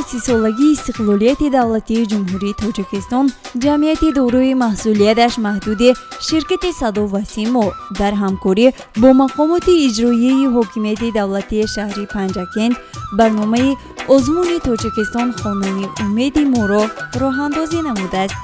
30-سالگی استقلالیت دولتی جمهوری تاجیکستان جمعیت دارای محصولیتش محدود شرکت صدا و سیما در همکاری با مقامات اجرایی حاکمیت دولتی شهر پنجکند برنامه آزمون تاجیکستان خانه امید ما را راه اندازی نموده است.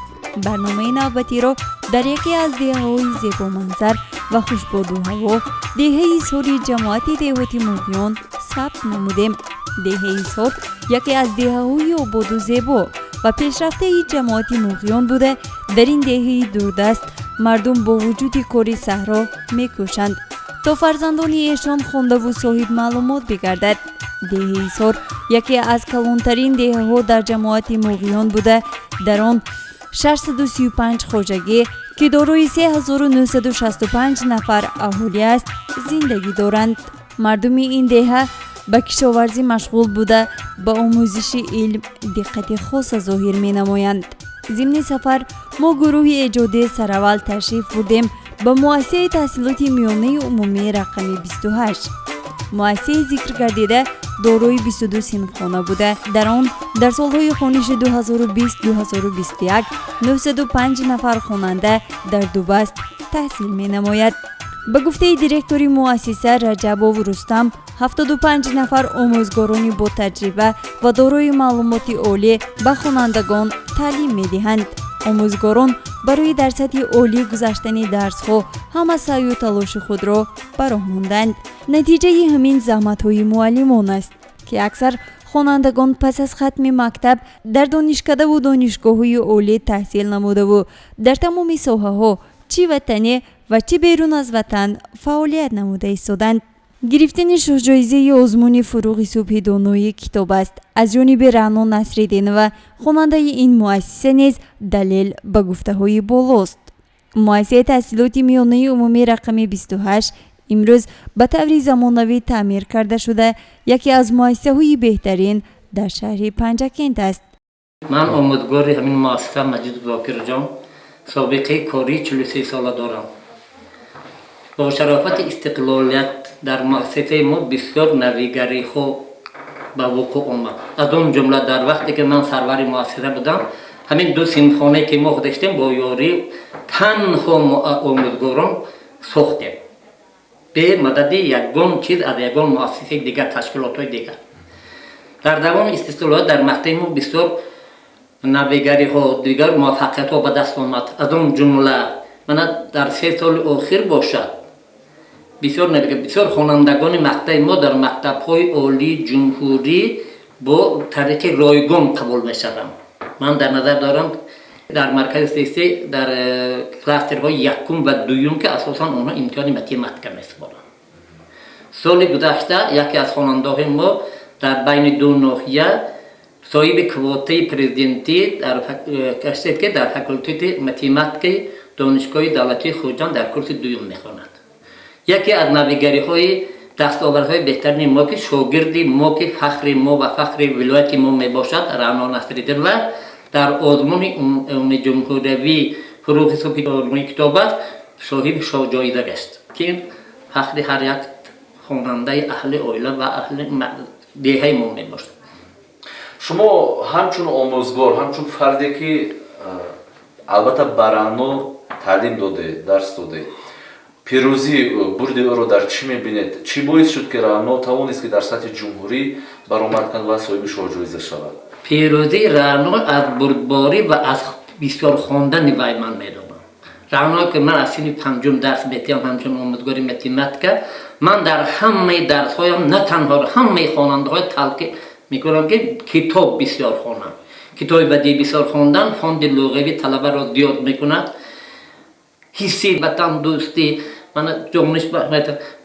برنامه نوبتی را در یکی از دهه‌های زیبا منظر و خوشباد و هوا دهه ایثار جماعت دهاتی موقعیان ثبت نمودیم. دهه ایثار یکی از دهه‌های آباد و زیبا و پیشرفته جماعت موقعیان بوده. در این دهه دوردست مردم با وجود کار صحرا میکوشند تا فرزندان ایشان خوانده و صاحب معلومات بگردد. دهه ایثار یکی از کلانترین دهه‌ها در جماعت موقعیان بوده. در آن 635 خواجگی که دارای 3965 نفر اهالی است زندگی دارند. مردم این دهه به کشاورزی مشغول بوده، به آموزش علم دقت خاص ظاهر می نمایند. ضمن سفر ما گروه ایجادی سراول تشریف بردیم به مؤسسه تحصیلات میانه عمومی رقم 28. مؤسسه ذکر گردیده دارای 22 صنفخانه بوده. در آن در سالهای خوانش 2020-2021 905 نفر خواننده در دو بست تحصیل می نماید. به گفته دیرکتوری مؤسسه رجب و رستم 75 نفر آموزگارانی با تجربه و دارای معلومات عالی به خوانندگان تعلیم می دهند. آموزگاران برای در سطح عالی گذشتن درس‌ها همه سعی و تلاش خود را براه ماندند. نتیجه همین زحمت‌های معلمان است که اکثر خوانندگان پس از ختم مکتب در دانشکده و دانشگاه‌های عالی تحصیل نموده و در تمام ساحه‌ها چی وطنی و چی بیرون از وطن فعالیت نموده ایستادند. گرفتن جایزه آزمون فروغ صبح دانایی کتاب است از جانب رعنا نصرالدین و خواننده این مؤسسه نیز دلیل به گفته‌های بالاست. مؤسسه تحصیلات میانه عمومی رقم 28 امروز به طور زمانوی تعمیر کرده شده یکی از مؤسسه‌های بهترین در شهر پنجکند است. من آموزگار همین مؤسسه مجید باکر جان سابقه کاری 43 ساله دارم. با شرافت استقلالیت در مؤسسه ما بسیار نویگری ها به وقوع آمد. از اون جمله در وقتی که من سرور مؤسسه بودم همین دو صنفخانه که ما داشتیم با یاری تنها آموزگاران ساختیم به مدد یگان چیز از یگان مؤسسه دیگر تشکیلات های دیگر. در دوام استقلال در مقطع ما بسیار نویگری ها دیگر موفقیت ها به دست آمد. از اون جمله من در 3 سال آخر باشد بسیار خوانندگان مقطع ما در مکتب های عالی جمهوری با طریق رایگان قبول میشوند. من در نظر دارم در مرکز سیاسی در کلاسترهای یکم و دوم که اساسا آنها امتحان متمتیک میسپارند. سال گذشته یکی از خواننده ما در بین دو ناحیه صاحب کواته پرزیدنتی در فاکولته متمتیک دانشگاه دولتی خوجان در کورس دوم میخواند. یکی از نویگری های دستاوردهای بهترین ما که شاگردی ما که فخر ما و فخر ولایت ما می باشد رعنا نصرالدین و در آزمون جمهوری فروغ صبح دانایی کتاب است صاحب جایزه گشت که فخر هر یک خواننده اهل عائله و اهل دهه ما می باشد. شما همچون آموزگار همچون فردی که البته برانو تعلیم داده درس داده پیروزی برد او را در چی میبینید؟ چی باعث شد که رعنا توانست که در سطح جمهوری برآمد کند و صاحب جایزه شود؟ پیروزی رعنا از بردباری و از بسیار خواندن وی من میدونم. رعنا که من از سن 5 درس میتیم همچون آموزگاری متمتیک من در همه درس هایم نه تنها همه خواننده های تلقی میکنم که کتاب بسیار خوانم. کتاب بدی بسیار خواندن فوند لغوی طلبه را زیاد میکند. حسی وطن دوستی من جمعش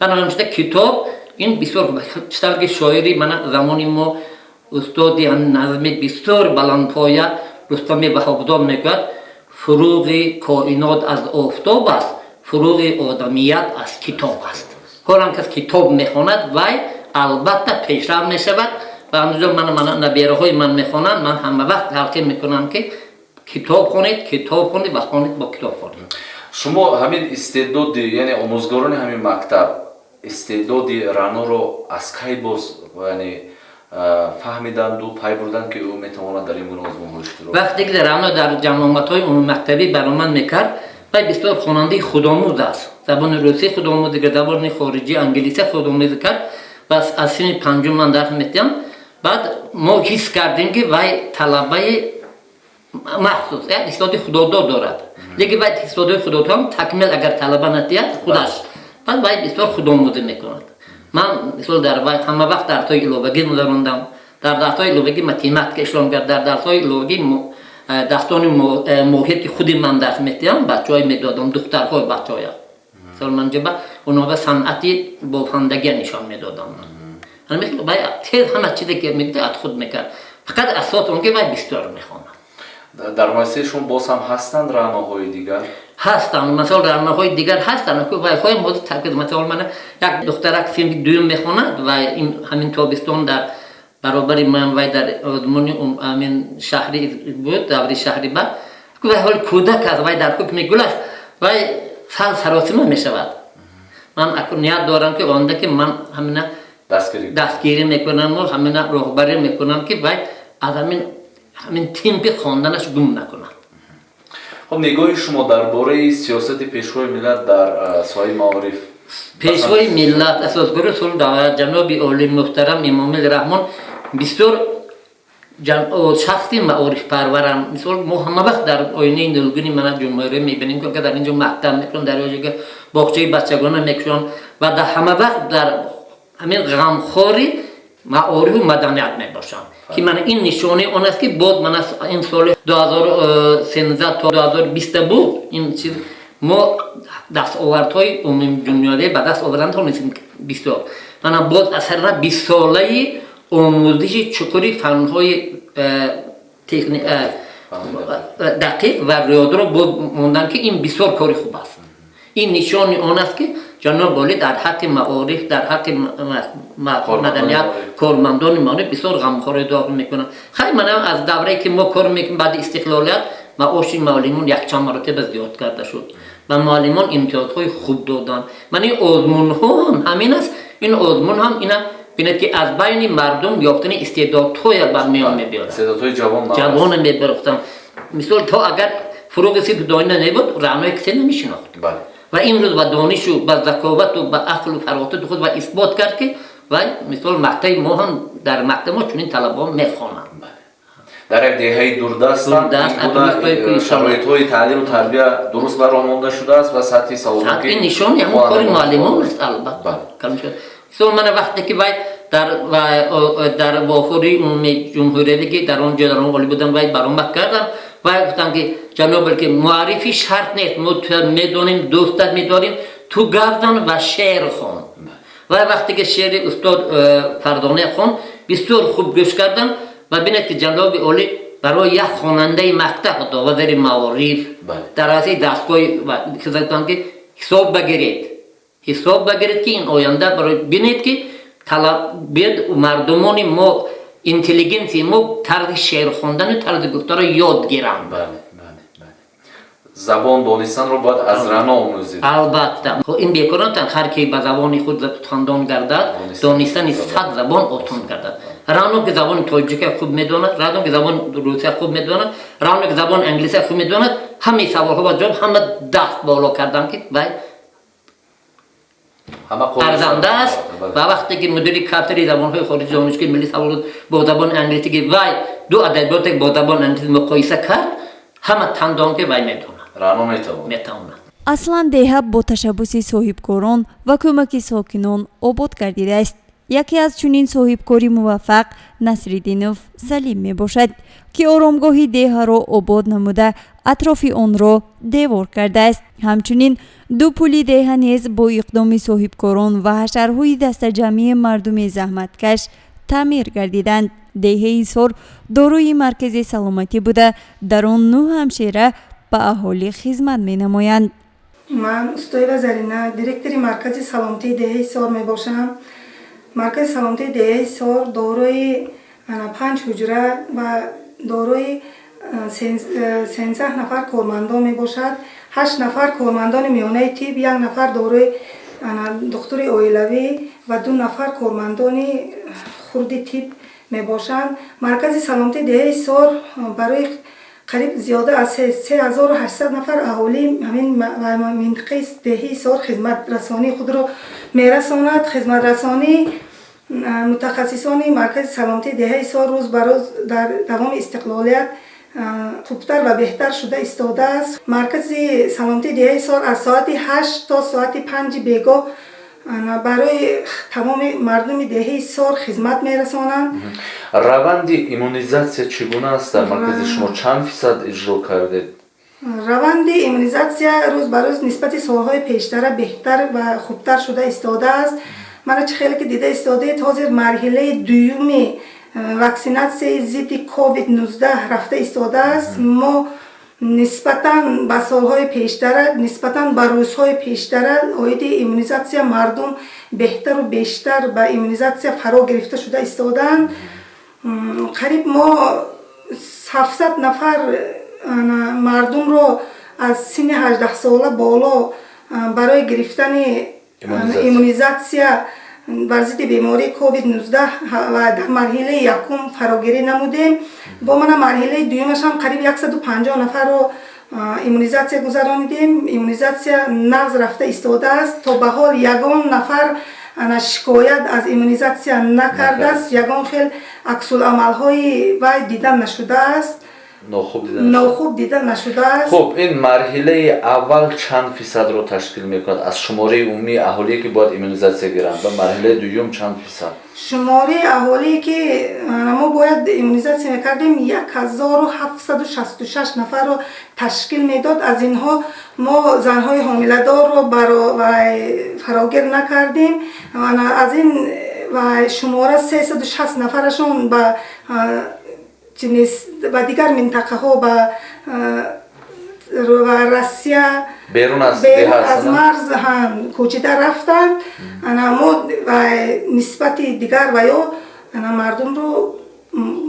بنابراین کتاب این بسیار چطور شاعری من زمانی ما استادی نظم بسیار بلندپایه رستم وهابزاد میگوید فروغ کائنات از آفتاب است فروغ آدمیت از کتاب است. هر آن کس کتاب میخواند وی البته پیشرفت میشود و همونجا من نبیره های من میخوانند من همه وقت تلقین میکنم که کتاب خوانید و خوانید با کتاب خوانید. شما همین استعداد یعنی آموزگاران همین مکتب استعداد رعنا رو از کی باز یعنی فهمیدند و پی بردند که او میتواند در این گونه آزمون اشتراک وقتی که رانا در جماعت‌های عمومی مکتبی برای من میکرد و بسیار خواننده خودآموز است. زبان روسی خودآموز کرد، زبان خارجی انگلیسی خودآموز کرد و از سن پنجم من درس می‌دیدم. بعد ما حس کردیم که وای طلبه مخصوص یک استعداد خوددار دارد. لیکن باید استعداد خوددار هم تکمیل اگر طلبه ندید خودش. بعد وای بسیار خودآموزی میکند. من مثلا در همه وقت درس‌های ایلوگی می‌دارندم. در درس‌های ایلوگی متماتیک اشلام کرد. در درس‌های ایلوگی داستان محیط خودی من درس می‌دیدم. بچه‌های می‌دادم دخترهای بچه‌ها. مثلا من جبه اونها به صنعتی با خواندگی نشان می‌دادم. همین باید همه چیزی که می‌گه از خود می‌کرد. فقط اساس اون که باید بسیار می‌خواند. در مؤسسه شما باز هم هستند راهنماهای دیگر؟ هستند مثلا راهنماهای دیگر هستند که وای مورد تاکید مثلا من یک دخترک سیم دوم می‌خواند و این همین تابستان در برابر من وای در آدمون همین شهری بود دوری شهری بعد که وای حال کودک از وای در کوک میگلش وای سال سراسیمه میشود. من اکنون نیت دارم که آنده که من همین دستگیری میکنم و همین راهبری میکنم که وای از همین تیم خواندنش گم نکنم. خب نگاه شما درباره سیاست پیشروی ملت در ساحه معارف؟ پیشروی ملت اساسگار سول جناب عالی محترم امام رحمان بسیار شخصی معارف پرورم. مثلا ما همه وقت در آینه نلگونی من جمهوری میبینیم که در اینجا مکتب میکنم، در اینجا باغچه بچگانه میکنم و در همه وقت در همین غمخواری معارف و مدنیت میباشم که من این نشانه اون است که بود من از این سال 2013 تا 2020 بود این چیز ما دستاوردهای عمومی جمهوری به دست آوردن تونستیم بسیار. من بود اثر 20 ساله آموزش چکوری فنهای تکنیک دقیق و ریاضی را بود موندن که این بسیار کاری خوب است. این نشانه اون است که جناب عالی در حق معارف در حق مدنیت کارمندان ما بسیار غمخواری داخل میکنن. خیلی من از دوره‌ای که ما کار میکنیم بعد استقلالیت معاش معلمان یک چند مرتبه زیاد کرده شد و معلمان امتیازهای خوب دادن. من این آزمون ها هم همین است. این آزمون هم اینا ببینید که از بین مردم یافتن استعدادهای برمیان میبرد. استعدادهای جوان میبرفتن. مثلا تا اگر فروغ سید داینه نبود راهنمای کسی نمیشناخت. و این روز با دانش و با ذکاوت و با عقل و فراتت خود و اثبات کرد که و مثلا مکتب ما هم در مکتب ما چنین طلبا میخوانند. در یک دهه دوردستند این شرایط‌های تعلیم و تربیت درست برآورده شده است و سطح سوادی این نشانه همون کار معلمان است البته. مثلا من وقتی که در واخوری جمهوری که در آنجا در آن بودم برآمد کردم و گفتم که جناب که معرفی شرط نیست ما میدونیم دوستت میداریم تو گردن و شعر خوان و وقتی که شعر استاد فردانه خوان بسیار خوب گوش کردم و ببینید که جناب عالی برای یک خواننده مکتب و وزیر معارف در اصل دستگاه گفتم که حساب بگیرید که این آینده برای ببینید که طلب مردمان ما اینتلیجنسی ما طرز شعر خواندن و طرز گفتار را یاد گیرند. زبان دانستن رو باید از رنا آموزید. البته این بیکاران هر کی به زبان خود خواندن گردد دانستن 100 زبان آسان گردد. رنا که زبان تاجیک خوب میداند، رنا که زبان روسی خوب میداند، رنا که زبان انگلیسی خوب میداند، همه سوالها با جواب همه دست بالا کردن که ارزنده است و وقتی که مدیر کاتری زبان‌های خارجی دانشگاه ملی سوال با زبان انگلیسی که وای دو ادبیات با زبان انگلیسی مقایسه کرد همه تندان که وای میدونن رانا میتواند. аслан деҳа бо ташаббуси соҳибкорон ва кӯмаки сокинон обод гардидааст. яке аз чунин соҳибкори муваффақ насриддинов салим мебошад ки оромгоҳи деҳаро обод намуда атрофи онро девор кардааст. ҳамчунин ду пули деҳа низ бо иқдоми соҳибкорон ва ҳашарҳои дастаҷамъии мардуми заҳматкаш таъмир гардиданд. деҳаи сор дорои маркази саломатӣ буда дар он 9 ҳамшира ба аҳолӣ хизмат менамоянд. من استویلا زرینه دیرکتری مرکز سلامتی دهه سار می باشم. مرکز سلامتی دهه سار داروی 5 حجره و داروی 13 نفر کارمندان می باشد. 8 نفر کارمندان میانه تیب، 1 نفر داروی دکتر اویلوی و 2 نفر کارمندان خردی تیب мебошанд. Маркази саломати деҳаи Сор барои қариб зиёда аз 3800 нафар аҳолӣ ҳамин минтақаи деҳаи Сор хизматрасонии худро мерасонад. Хизматрасонӣ мутахассисони маркази саломати деҳаи Сор рӯз ба рӯз дар давоми истиқлолият хубтар ва беҳтар шуда истодааст. Маркази саломати деҳаи Сор аз соати 8 то соати 5 бегоҳ барои тамоми мардуми деҳаи Сор хизмат мерасонанд. раванди иммунизация чӣ гуна аст дар маркази шумо? Чанд фисад иҷро кардед? раванди иммунизация рӯз ба рӯз нисбати солҳои пештара беҳтар ва хубтар шуда истодааст. мана чӣ хеле ки дида истодед, ҳозир марҳилаи дуюми ваксинатсияи зидди COVID-19 рафта истодааст. мо нисбатан ба солҳои пештара, нисбатан ба рӯзҳои пештара оиди иммунизация мардум беҳтару бештар ба иммунизация фаро гирифта шуда истоданд. қариб мо 700 нафар мардумро аз синни 18 сола боло барои гирифтани иммунизация бар зидди бемории COVID-19 ва дар марҳилаи якум фарогирӣ намудем. бо мана марҳилаи дуюмаш ҳам қариб 150 нафарро иммунизация гузаронидем. иммунизация нағз рафта истодааст. то ба ҳол ягон нафар шикоят аз иммунизация накардааст. ягон хел аксуламалҳои вай дида нашудааст. нохуб дида нашудааст. хуб, ин марҳилаи аввал чанд фисадро ташкил мекунад аз шумораи умумии аҳолие ки бояд иммунизация гиранд? ва марҳилаи дуюм чанд фисад? шумораи аҳолие ки мо бояд иммунизация мекардем 1766 нафарро ташкил медод. аз инҳо мо занҳои ҳомиладорро фарогир накардем. аз ин шумора 360 нафарашон ба дигар минтақаҳо ба Россия берун аз марз кӯчида рафтанд. мо нисбати дигар ва ё мардумро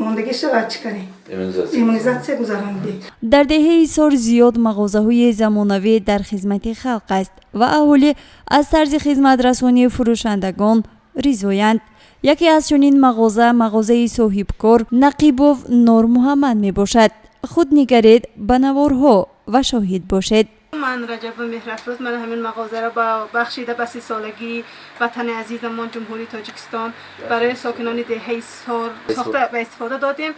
мондагиша чӣ карем, иммунизация гузаронидем. дар деҳаи Сор зиёд мағозаҳои замонавӣ дар хизмати халқ аст ва аҳолӣ аз тарзи хизматрасонии фурӯшандагон ризоянд. яке аз чунин мағозаи соҳибкор Нақибов Нур Муҳаммад мебошад. худ нигаред ба наворҳо ва шоҳид бошед. من رجب مهرافروز من همین مغازه را با بخشیده به 30 سالگی وطن عزیزمان جمهوری تاجیکستان برای ساکنان دهه سار ساخته و استفاده دادیم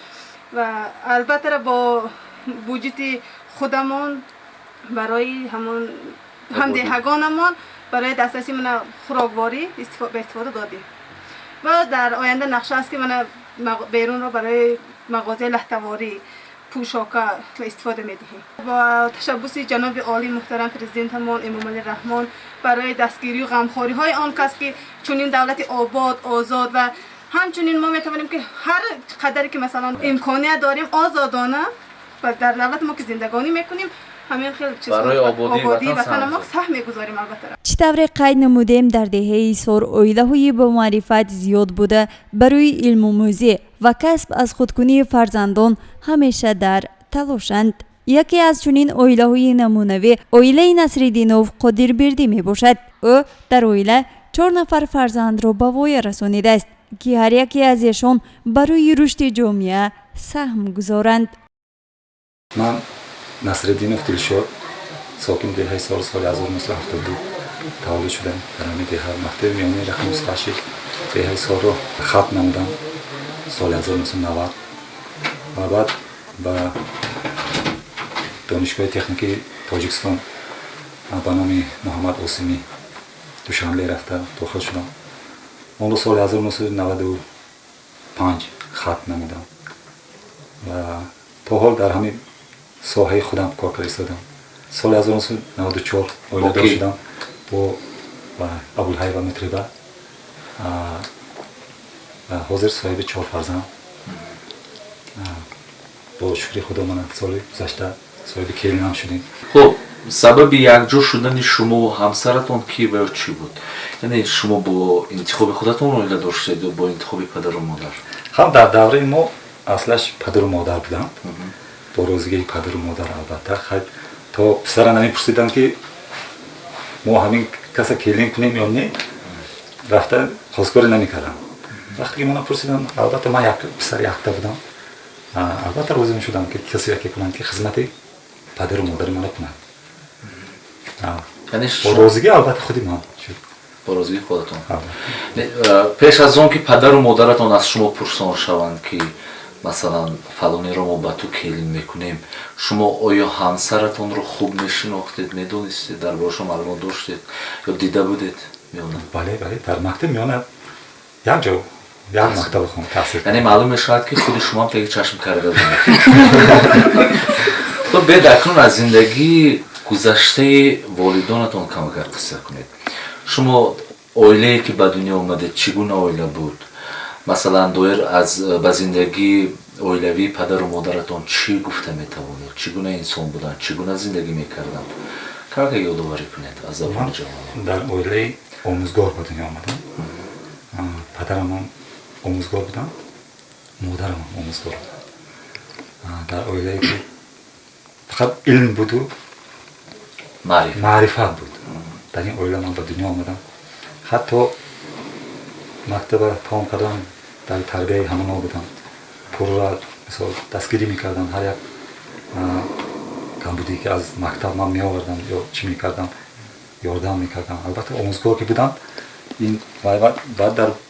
و البته با وجود خودمان برای هم دهگانمان برای دسترسی من خوراکواری به استفاده دادیم و در آینده نقشه است که من بیرون را برای مغازه لحته‌واری پوشاک استفاده می‌دهیم. با تشبث جناب عالی محترم پرزیدنتمان امام علی رحمان برای دستگیری و غمخوری‌های آن کس که چنین دولت آباد، آزاد و همچنین ما می‌توانیم که هر قدری که مثلا امکانیت داریم آزادانه و در دولت ما که زندگانی می‌کنیم همین خیلی چیزا برای آبادی وطن ما سهم می‌گذاریم. البته چی طوری قید نمودیم در دهه سور اویله‌های با معرفت زیاد بوده برای علم و موزه و کسب از خودکنی فرزندان همیشه در تلاشند. یکی از چنین اویله‌های نمونه‌ای اویله نصرالدینوف قادربردی میباشد. او در اویله 4 نفر فرزند را به وای رسانیده است که هر یکی از ایشان برای رشد جامعه سهم گذارند. من نصرالدینوف دلشاد ساکن دهه سال 1972 تولد شدم. در همین دهه مکتب میانی رقم 28 دهه سال رو ختم نمودم سال 1990 و بعد با دانشگاه تکنیکی تاجیکستان با نام محمد عاصمی دوشنبه رفته داخل شدم. اون رو سال 1995 ختم نمودم و تا حال در همین ساحه خودم کار کردم. سال 1994 اولیدار شدم با ابوالهیبه مطربه و حاضر صاحب 4 فرزند. با شکر خدا من سال گذشته صاحب کلینم شدیم. خب سبب یکجا شدن شما و همسرتون کی و چی بود؟ یعنی شما با انتخاب خودتون اولیدار شدید و با انتخاب پدر و مادر؟ هم در دوره ما اصلش پدر و مادر بودم. با روزگی پدر و مادر البته خیلی تا پسر نمی پرسیدن که ما همین کسا کلین کنیم یا نه رفته خواستگاری نمی کردم. вақте ки мана пурсидам, албатта ман як писари якта будам. Албатта розӣ мешудам ки касие ки кунанд ки хизмати падару модари мана кунанд. яъне бо розиги албатта худи ман шуд. бо розиги худатон. пеш аз он ки падару модаратон аз шумо пурсон шаванд ки масалан фалонеро мо ба ту келин мекунем, шумо оё ҳамсаратонро хуб мешинохтед, медонистед, дар бораашо маълумот доштед ё дида будед меёна? бале дар мактаб меёна як ҷо як мактаб хон таҳсил. яъне маълум мешавад ки худи шумо ҳам теги чашм карда будед. то бед акнун аз зиндагии гузаштаи волидонатон камакар қисса кунед. шумо оилае ки ба дунё омадед чӣ гуна оила буд? масалан доир ба зиндагии оилавии падару модаратон чӣ гуфта метавонед? Чӣ гуна инсон буданд? Чӣ гуна зиндагӣ мекарданд? камака ёдоварӣ кунед аз забони ҷавонон. дар оилаи омӯзгор ба дунё омадам. падарамам омӯзгор буданд, модарамам омӯзгор буданд. дар оилае ки фақат илм буду маърифат буд. дар ин оила ман ба дунё омадам. ҳатто мактаба таом кардам, дар тарбияи ҳама мо будам. пурра мисол дастгирӣ мекардам, ҳар як камбудӣ ки аз мактаб ман меовардам ё чӣ мекардам, ёрдам мекардам. албатта омӯзгор ки будам, ин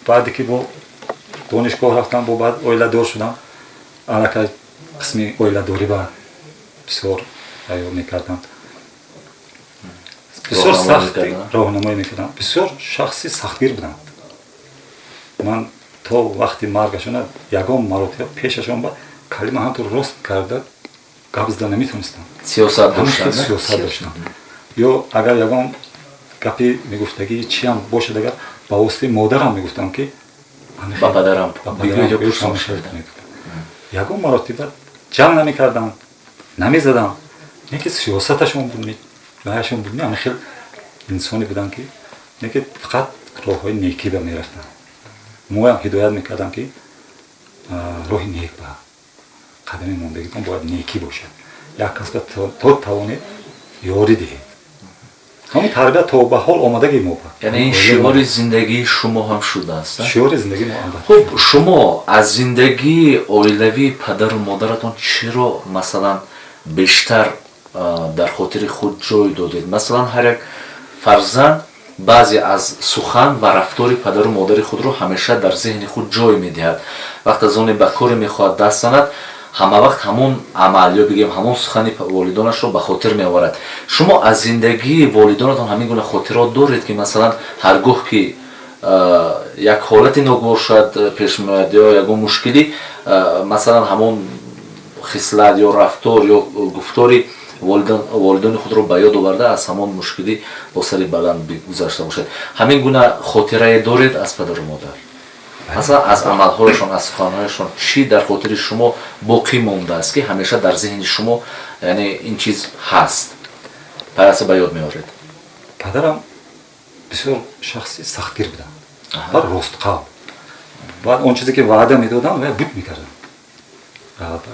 баъде ки бо донишгоҳ рафтам, бо баъд оиладор шудам, аллакай қисми оиладорӣ ба бисёр аёл мекардам. бисёр сахт роҳнамоӣ мекардам. бисёр шахси сахтгир буданд. ман то вақти маргашона ягон маротиба пешашон ба калима ҳамтур рост карда гап зада наметонистам. сиёсат доштам. ё агар ягон гапи мегуфтагӣ чиам бошад, агар ба воситаи модарам мегуфтам ки ба падарам ягон маротиба ҷанг намекардам, намезадам. не ки сиёсаташон буд, гаашон буд, не хел инсоне буданд ки не ки фақат роҳҳои некӣ ба мерафтанд. моям ҳидоят мекардам ки роҳи нек ба қадами мондагитон бояд некӣ бошад. як касба то тавонед ёрӣ диҳед. ҳамин тарбия то ба ҳол омадаги мо ба. яъне ин шиори зиндагии шумо ҳам шудааст. шиори зиндагии мо албатта. хуб, шумо аз зиндагии оилавии падару модаратон чиро масалан бештар дар хотири худ ҷой додед? масалан ҳар як фарзанд баъзе аз сухан ва рафтори падару модари худро ҳамеша дар зеҳни худ ҷой медиҳад. вақт аз оне ба коре мехоҳад даст занад, ҳама вақт ҳамон амал ё бигем ҳамон сухани волидонашро ба хотир меоварад. шумо аз зиндагии волидонатон ҳамин гуна хотирот доред ки масалан ҳаргоҳ ки як ҳолати ногувор шояд пеш меояд ё ягон мушкилӣ, масалан ҳамон хислат ё рафтор ё гуфтори волидони худро ба ёд оварда аз ҳамон мушкилӣ бо сари баланд гузашта бошад. ҳамин гуна хотирае доред аз падару модар? масалан аз амалҳояшон, аз суханҳояшон чӣ дар хотири шумо боқӣ мондааст ки ҳамеша дар зеҳни шумо яъне ин чиз ҳаст, пайваста ба ёд меоред? падарам бисёр шахси сахтгир будам ва ростқавл. баъд он чизе ки ваъда медодам ва буд мекардам.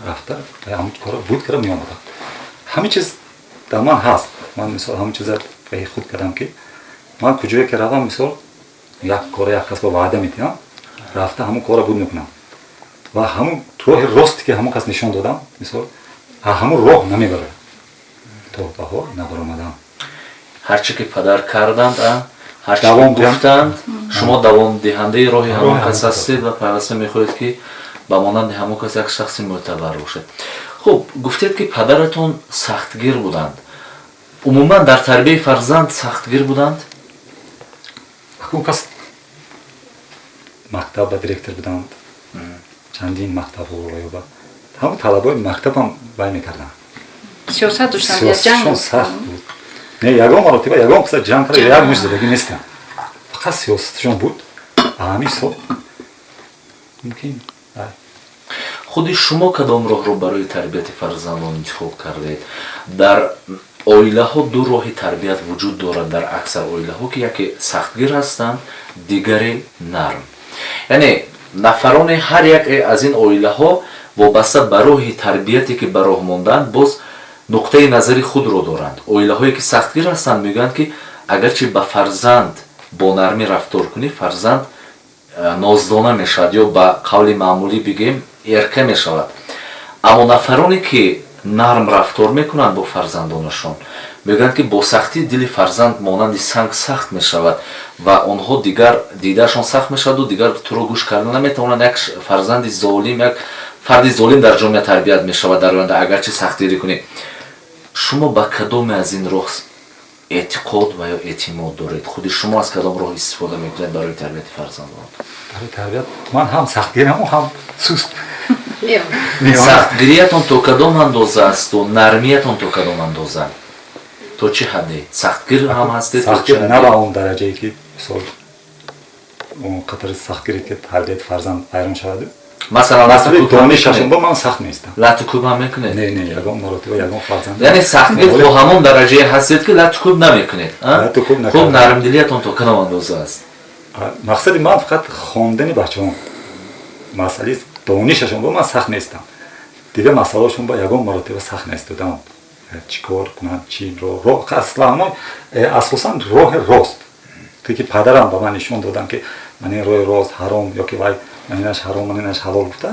рафта ҳамин кора буд кара меомадам. ҳамин чиз дар ман ҳаст. ман мисол ҳамин чиза фаҳи худ кардам ки ман куҷое ки равам, мисол як кора як касба ваъда медиҳам, рафта ҳамон кора буд мекунам ва ҳамон роҳи росте ки ҳамон кас нишон додам, мисол ҳамон роҳ намебарам то ба ҳол набаромадам. ҳарчи ки падар карданд, ҳарчи гуфтанд, шумо давомдиҳандаи роҳи ҳамон кас ҳастед ва пайваста мехоҳед ки ба монанди ҳамон кас як шахси мӯътабар бошед. хуб, гуфтед ки падаратон сахтгир буданд. умуман дар тарбияи фарзанд сахтгир буданд? ҳамон кас мактаб ба директор буданд, чандин мактабҳо ё ба ҳамон талабаи мактабам вай мекарданд. сиёсат доштанд ё ҷанг сахт буд. не ягон маротиба ягон қиса ҷанг кара як муш задагӣ нестам. фақат сиёсаташон буд. ҳамин сол мумкин. худи шумо кадом роҳро барои тарбияти фарзандон интихоб кардед? дар оилаҳо ду роҳи тарбият вуҷуд дорад. дар аксар оилаҳо ки яке сахтгир ҳастанд, дигаре нарм. яъне нафарони ҳар яке аз ин оилаҳо вобаста ба роҳи тарбияте ки ба роҳ монданд боз нуқтаи назари худро доранд. оилаҳое ки сахтгир ҳастанд мегӯянд ки агарчи ба фарзанд бо нармӣ рафтор кунӣ, фарзанд ноздона мешавад ё ба қавли маъмулӣ бигем эрка мешавад. аммо нафароне ки нарм рафтор мекунанд бо фарзандонашон мегӯянд ки бо сахтӣ дили фарзанд монанди санг сахт мешавад ва онҳо дигар дидаашон сахт мешаваду дигар туро гӯш карда наметавонанд. як фарзанди золим, як фарди золим дар ҷомеа тарбият мешавад дар оянда агарчи сахтгирӣ кунӣ. шумо ба кадоме аз ин роҳ эътиқод ва ё эътимод доред? худи шумо аз кадом роҳ истифода мекунед барои тарбияти фарзандон? барои тарбият ман ҳам сахтгирам ҳам суст. сахтгириятон то кадом андоза асту нармиятон то кадом андоза? то чӣ ҳадде? сахтгир ҳам ҳастед? сахтгир на ба он дараҷае ки мисол он қатари сахтгирӣ ки тарбияти фарзанд вайрон шаваду. масалан донишашон бо ман сахт нестам. лату кӯб ҳам мекунед? не ягон маротиба ягон фарзанд. яъне сахтгир то ҳамон дараҷае ҳастед ки лату кӯб намекунед. хуб нармдилиятон то кадом андоза аст? мақсади ман фақат хондани бачаҳон. масъалаи донишашон бо ман сахт нестам. дигар масъалаашон ба ягон маротиба сахт нестудам. чӣ кор кунам, чӣ роҳ аслан асосан роҳи рост. ки падарам ба ман нишон додам ки ман ин роҳи рост ҳаром ё ки вай манинаш ҳаром манинаш ҳалол гуфта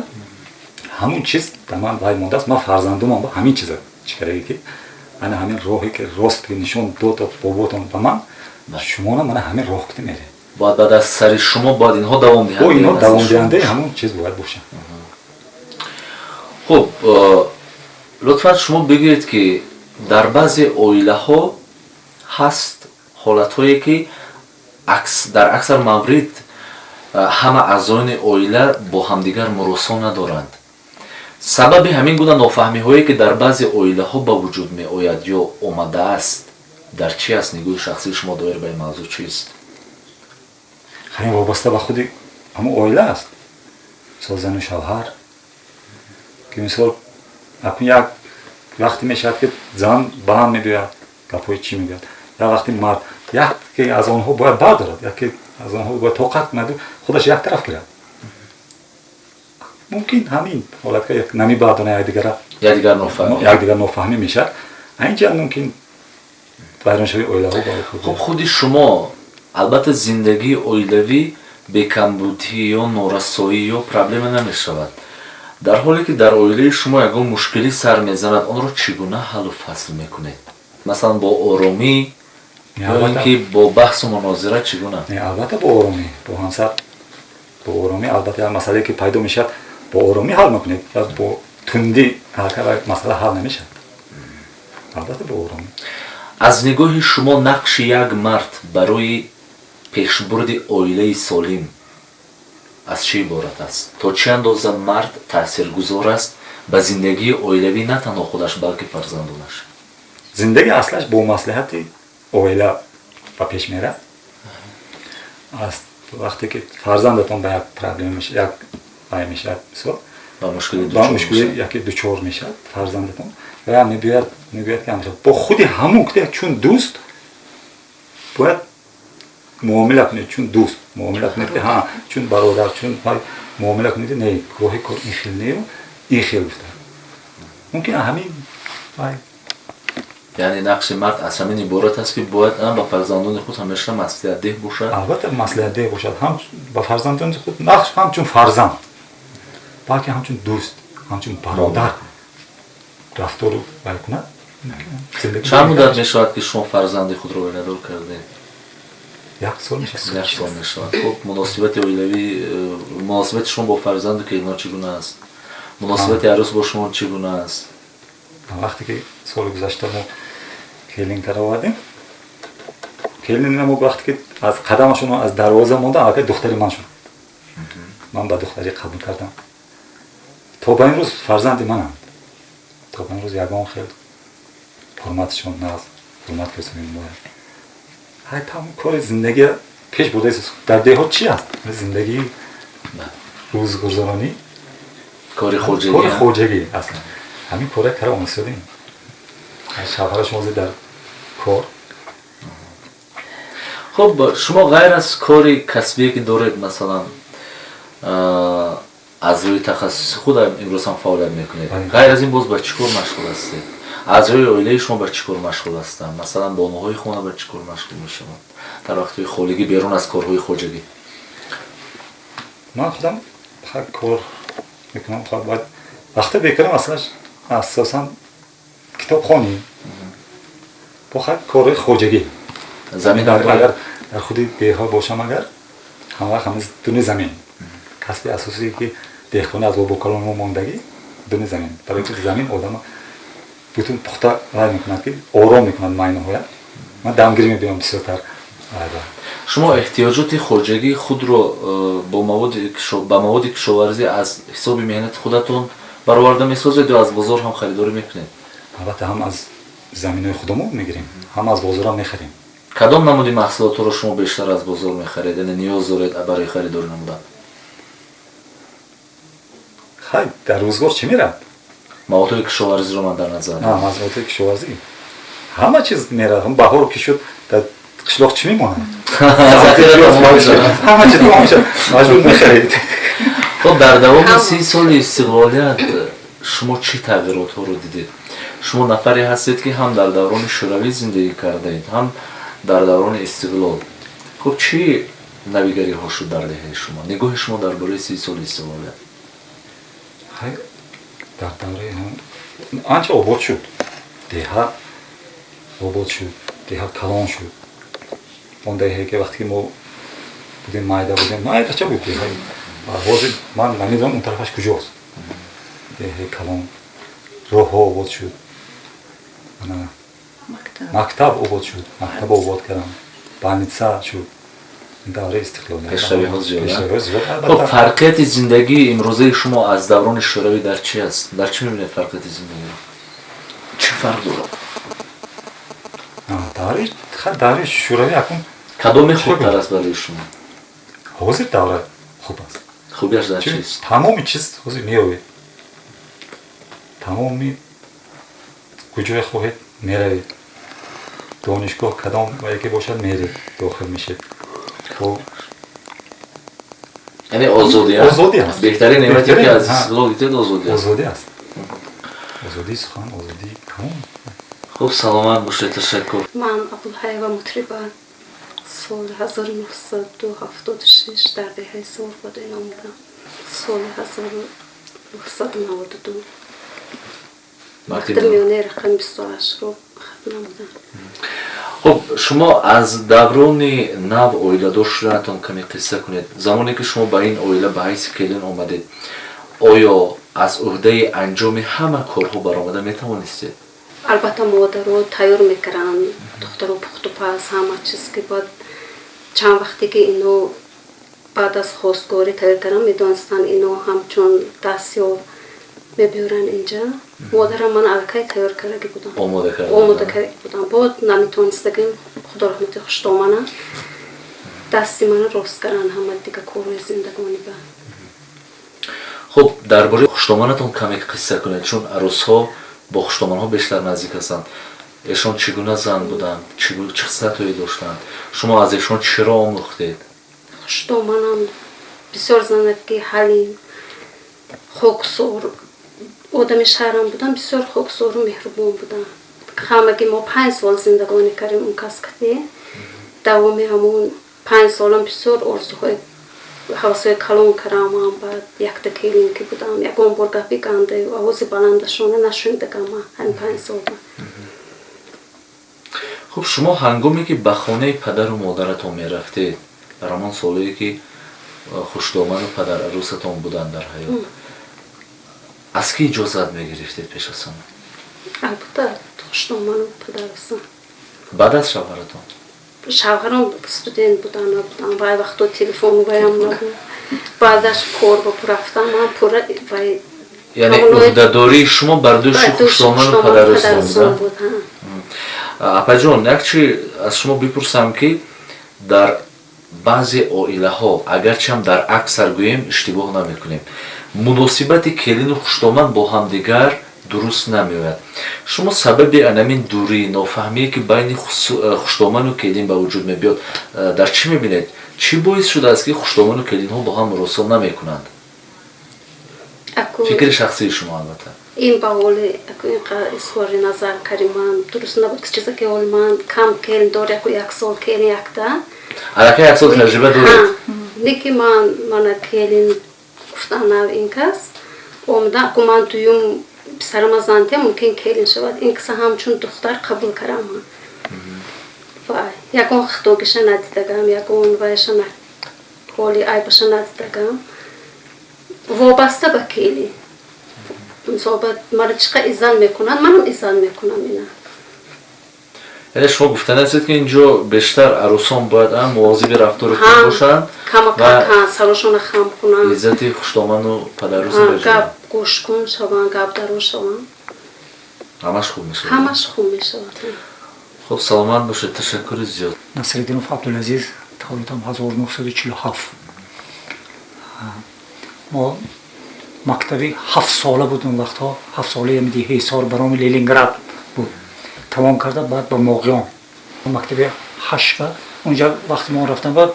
ҳамун чиз ба ман вай мондааст. ман фарзандумам ба ҳамин чиза чикарае ки ана ҳамин роҳе ки рост ки нишон дод боботон ба ман шумона мана ҳамин роҳ куди мере. бояд ба дастсари шумо бояд инҳо давом диҳанд. бо инҳо давом диҳандаи ҳамун чиз бояд бошад. хуб лутфан шумо бигӯед ки дар баъзе оилаҳо ҳаст ҳолатҳое ки дар аксар маврид ҳама аъзоини оила бо ҳамдигар муросо надоранд. сабаби ҳамин гуна нофаҳмиҳое ки дар баъзе оилаҳо ба вуҷуд меояд ё омадааст дар чӣ аст? нигоҳи шахсии шумо доир ба ин мавзӯъ чист? ин вобаста ба худи ҳамун оила аст. мисол зану шавҳар ки мисол акун як вақте мешавад ки зан ба ҳам мегӯяд гапҳои чӣ мегӯяд. як вақти мард яке аз онҳо бояд бардорад, яке аз онҳо бояд тоқат кунаду худаш як тараф гирад. мумкин ҳамин ҳолатка як нами бардона якдигар нофаҳмӣ мешавад. айнчанд мумкин вайроншавии оилаҳо ба хуб худи шумо албатта зиндагии оилавӣ бекамбудӣ ё норасоӣ ё проблема намешавад. дар ҳоле ки дар оилаи шумо ягон мушкилӣ сар мезанад онро чӣ гуна ҳаллу фасл мекунед? масалан бо оромӣ ё ин ки бо баҳсу мунозира чӣ гуна? албатта бо оромӣ бо ҳамсар бо оромӣ албатта як масъалае ки пайдо мешавад бо оромӣ ҳал мекунед. бо тундӣ масъала ҳал намешавад. албатта бо оромӣ. аз нигоҳи шумо нақши як мард барои пешбурди оилаи солим аз чӣ иборат аст? то чӣ андоза мард таъсиргузор аст ба зиндагии оилавӣ на танҳо худаш балки фарзандонаш? зиндагӣ аслаш бо маслиҳати оила ба пеш мерад. вақте ки фарзандатон ба як проблема як вай мешавад, мисол ба мушкили яке дучор мешавад фарзандатон ва мегӯяд ки бо худи ҳамун куди чун дӯст бояд муомила кунед. чун дӯст муомила кунед ки чун бародар чун муомила кунед. не роҳи кор ин хел не ин хел гуфта мумкин ҳамин вай. яъне нақши мард аз ҳамин иборат аст ки бояд ба фарзандони худ ҳамеша маслиҳатдеҳ бошад. албатта маслиҳатдеҳ бошад. ҳам ба фарзандони худ нақш ҳамчун фарзанд балки ҳамчун дӯст ҳамчун бародар рафтору вай кунад. чанд муддат мешавад ки шумо фарзанди худро оиладор кардед? 1 сол мешавад. 1 сол мешавад. хуб муносибати оилавӣ муносибати шумо бо фарзанду келино чӣ гуна аст? муносибати арӯс бо шумо чӣ гуна аст? вақте ки соли гузашта мо келин кара овардем келин мо вақте ки аз қадамашон аз дарвоза монда ака духтари ман шуд. ман ба духтарӣ қабул кардам. то ба имрӯз фарзанди манам. то ба имрӯз ягон хел ҳурматшон наз ҳурмат касонем бояд. ҳай тамом кори зиндагӣ пеш бурдаи дар деҳот чӣ аст? зиндагии рӯзгузаронӣ кори хоҷагӣ аст. ҳамин кора кара омӯзидем. шавҳараш мози дар кор. хуб шумо ғайр аз кори касбие ки доред масалан аз рӯи тахассуси худ имрӯз ҳам фаъолият мекунед. ғайр аз ин боз ба чӣ кор машғул ҳастед? аъзои оилаи шумо ба чӣ кор машғул ҳастанд? масалан бонуҳои хона ба чӣ кор машғул мешаванд дар вақтҳои холигӣ берун аз корҳои хоҷагӣ? من خودم خیلی کار میکنم خب باید وقتی بکنم اصلا اساسا کتاب خوانی با خیلی کار خوجگی زمین اگر در خود دیه ها باشم اگر همه وقت همه دونه زمین کسب اساسی که دیخونه از با کلان ما ماندگی دونه زمین برای که زمین آدم بتون پخته رای میکند که آرام میکند ماینه های من دمگیری میبینم بسیارتر شما احتیاجات خوجگی خود رو با مواد کشاورزی از حساب مهنت خودتون برآورده میسازید یا از بازار هم خریداری میکنید؟ البته هم از زمینای خودمون میگیریم هم از بازار هم میخریم. کدام نمودی محصولات رو شما بیشتر از بازار میخرید؟ یعنی نیاز دارید برای خریداری نمودن؟ خیلی در روزگار چی میره؟ مواد کشاورزی رو من در نظر دارم. نه مواد کشاورزی همه چیز میره. هم بهار که شد در قشلاق چی میمونه؟ همه چیز تمام شد مجبور میخرید. خب در دوام 30 سال استقلالیت شما چی تغییرات ها رو دیدید؟ شما نفری هستید که هم در دوران شوروی زندگی کرده اید هم در دوران استقلال. خب چی نویگری ها شد در دهه شما؟ نگاه شما درباره 30 سال استقلالیت؟ در دوره آنچه آباد شد، دیها آباد شد، دیها کلان شد. اون دهه که وقتی ما بودیم مایده بودیم، مایده چه بود دیها؟ بازی من نمیدونم اون طرفش کجاست. دهه کلان راه ها آباد شد. مکتب آباد شد، مکتب آباد کردم، بانیتسا شد. دوره استقلال. پیشروی ها زیاده. خب فرقیت زندگی امروزه شما از دوران شوروی در چی است؟ در چی میبینید فرقیت زندگی؟ چه فرق داره؟ دوره شوروی اکنون کدام خوبتر است برای شما؟ حاضر دوره خوب است. خوبیش در چیست؟ تمامی چیز حاضر میآوید. تمامی کجای خواهید میروید. دانشگاه کدام و یکی باشد میرید داخل میشید. خب یعنی آزادی است. آزادی است. بهترین نعمتی که از استقلال دیدید آزادی است. آزادی است. آزادی سخن، آزادی کلام. خب سلامت باشید. تشکر. من عبدالحی مطربه سال 1976 در دهه سال پدید آمدم. سال 1992 مکتب میانه رقم 28 رو ختم نمودم. خب شما از دوران نو اویله‌دار شدنتان کمی قصه کنید. زمانی که شما با این اویله به حیث کلین آمدید آیا از عهده انجام همه کارها برآمده میتوانستید؟ البته مادر رو تیار میکردن، دختر رو پخت و پس همه چیز که بعد چند وقتی که اینو بعد از خواستگاری تیار کردن میدونستن اینو همچون دستیار میبیارن اینجا. مادرم من الکی تیار کرده بودم. آماده کرده بودم. بعد نمیتونستگیم خدا رحمت خوشتامانه دستی من راست کردن همه دیگه کارهای زندگانی با. خب درباره خوشتامانتون کمی قصه کنید چون عروس ها با خوشتامان ها بیشتر نزدیک هستند. ایشان چگونه زن بودند؟ چه خصلت‌هایی داشتند؟ شما از ایشان چرا آموختید؟ خوشتامانم بسیار زندگی حلیم خاکسار آدم شهرم بودم. بسیار خاکسار و مهربان بودم. همگی ما 5 سال زندگانی کردیم اون کسکتی. دوامی همون 5 سالم بسیار آرزوهای حواسای کلان کردم. بعد یک دکیلین که بودم یک بار گپی کنده و آواز بلندشانه نشنیدگم همین 5 سال. خب شما هنگامی که به خانه پدر و مادرتان میرفتید در همان سالایی که خوشدامن و پدر عروستان بودن در حیات از کی اجازت میگرفتید پیش از همه؟ البته خوشدامن و پدر هستم. بعد از شوهرتان؟ شوهرم استودنت بودن نبودن و وقتا تلفن بایم نبود. بعدش کار با رفتم من پورا یعنی عهده‌داری شما برداشت خوشدامن و پدرستان بود. اپا جان یک چی از شما بپرسم که در بعضی عائله ها اگرچه هم در اکثر گوییم اشتباه نمیکنیم مناسبت کلین و خوشدامن با هم دیگر درست نمیآید. شما سبب انمین دوری نافهمی که بین خوشدامن و کلین به وجود میبیاد در چی میبینید؟ چی باعث شده است که خوشدامن و کلین ها با هم مراسم نمیکنند؟ فکر شخصی شما البته. این با حال اظهار نظر کردیم من درست نبود که چیزی که من کم کلین داره یک سال کلین یک ده. البته یک سال تجربه دارید. Niki mana kelin گفتن این کس اومدن که من تویم پسرم زنته ممکن کلین شود این کس همچون دختر قبول کردم و یکون خطوگش ندیدگم یکون وایش حالی عیبش ندیدگم وابسته به کلی صحبت مرا چقدر ایزان میکنن منم ایزان میکنم اینا. یعنی شما گفتن هستید که اینجا بیشتر عروسان باید هم مواظب رفتارتون باشن و سرشون خم کنن عزت خوشدامن و پدروز بجنن گپ گوش کن شوان گپ درو شوان همش خوب میشه همش خوب میشه. خب سلامت باشید تشکر زیاد. نصرالدینوف عبدالعزیز تولدم 1947 ما مکتبی 7 ساله بود اون وقتها 7 ساله یعنی حصار برام لنینگراد بود تمام کرده بعد با موقعیان مکتبی 8 اونجا وقتی ما رفتم بعد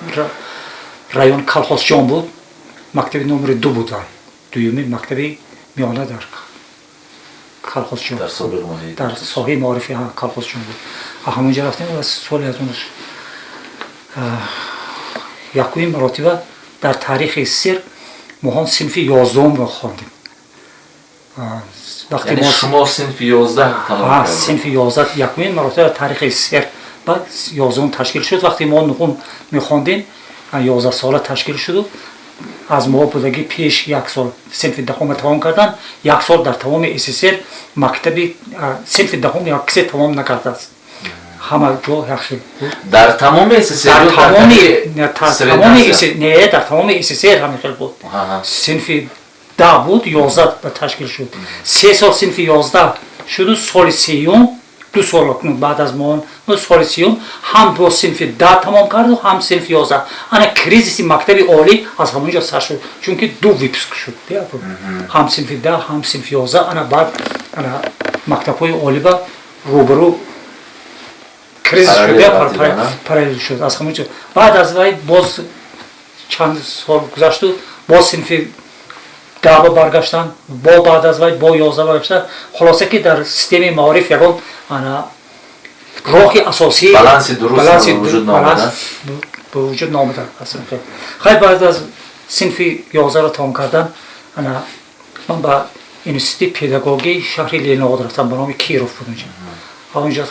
رایون کالخوزجان بود مکتبی نمره 2 بود دومی مکتبی میانه در کالخوزجان در ساحه معرفی کالخوزجان بود همونجا رفتیم و سال از اونش یکوین مراتبه در تاریخ سر ما صنف 11 رو خواندیم. وقتی یعنی شما صنف 11 تمام کردید؟ صنف 11 یکوین مراتب تاریخ سر بعد 11 تشکیل شد. وقتی ما نهم میخواندیم 11 ساله تشکیل شد. از ما بودگی پیش یک سال صنف دهم تمام کردن یک سال در تمام اسسر مکتبی صنف دهم یک سه تمام نکرده است. همه جو هرچی در تمام اسسر در تمام اسسر همین خیلی بود صنف 10 بود 11 تشکیل شد 3 سال صنف 11 شد سال سیوم 2 سال بعد از ما سال سیوم هم دو صنف 10 تمام کرد و هم صنف 11 انا کریزیس مکتب عالی از همونجا سر شد چون که دو ویپسک شد هم صنف 10 هم صنف 11 انا بعد انا مکتب‌های عالی با روبرو کریزیس شده پارالل شد از همونجا بعد از وای باز چند سال گذشت باز صنف 10 برگشتن با بعد از وای با 11 برگشتن خلاصه که در سیستم معارف یکم انا راه اساسی بالانس درست به وجود نامده اصلا خیلی بعد از صنف 11 رو تمام کردن انا من با انستیتوت پداگوژی شهر لنینگراد رفتم به نام کیروف بود اونجا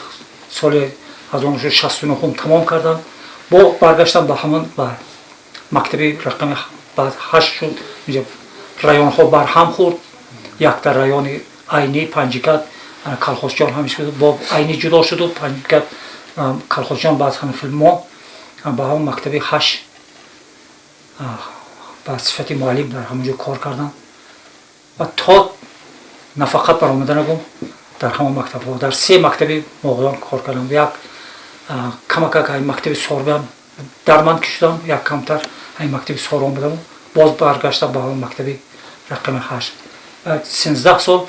سال 1969 تمام کردم با برگشتم به همون با مکتبی رقم بعد 8 شد اینجا رایون ها بر هم خورد یک در رایون عینی پنجیکت کالخوزجان همیشه شد با عینی جدا شد و پنجیکت کالخوزجان بعد همین فیلم ما با همون مکتبی 8 با صفت معلم در همونجا کار کردم و تا نفقت برآمده نگم در همون مکتب ها در 3 مکتبی موقعان کار کردم یک کمک که مکتب سوربم درمان کشیدم یک کمتر این مکتب سورم بودم باز برگشتم به همون مکتبی رقم 8 13 سال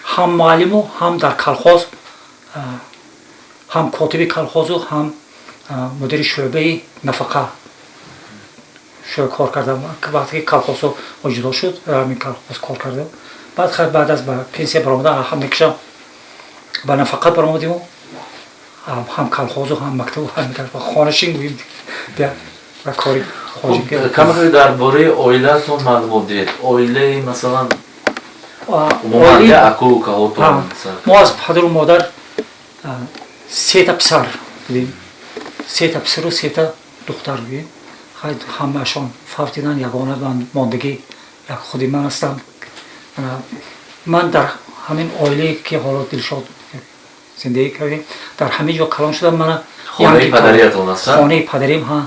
هم معلم و هم در کالخوز هم کاتب کالخوز و هم مدیر شعبه نفقه شروع کار کردم وقتی کالخوز رو جدا شد همین کالخوز کار کردم بعد خیلی بعد از پنسیه برآمدن هم نکشم با نفقه برآمدیم هم کالخوز و هم مکتب و هم کرد و خانشین بودیم و کاری خواهی کرد. کمی درباره اویلتون معلومات دید. اویله مثلا اومده اکو که هاتون ما از پدر و مادر 3 تا پسر بودیم 3 تا پسر و 3 تا دختر بودیم خیلی همه‌شان فوت دیدن یگانه ماندگی یک خودی من هستم من در همین اویله که حالا دلشاد زندگی کردیم در همین جا کلان شدم من خانه پدریتون هستن؟ خانه پدریم ها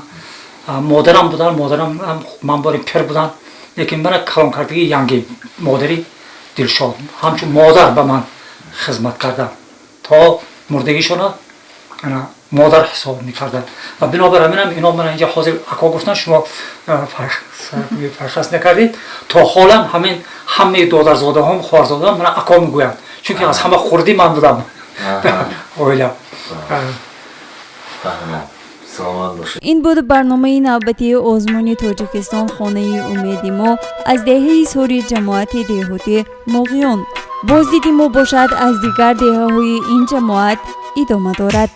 مادرم بودن مادرم هم من باری پر بودن لیکن من کلان کردگی ینگی مادری دلشاد همچون مادر به من خدمت کردم تا مردگیشون مادر حساب میکردن و بنابر همینم اینا من اینجا حاضر اکا گفتن شما فرخست نکردید تا حالا همین همه دادرزاده هم خواهرزاده هم من اکا میگویند چون که از همه خوردی من بودم اویلا این بود برنامه نوبتی آزمون تاجیکستان خانه امید ما از دهه سوری جماعت دهاتی موقعیان. باز دیدیم ما باشد از دیگر دهه های این جماعت ادامه دارد.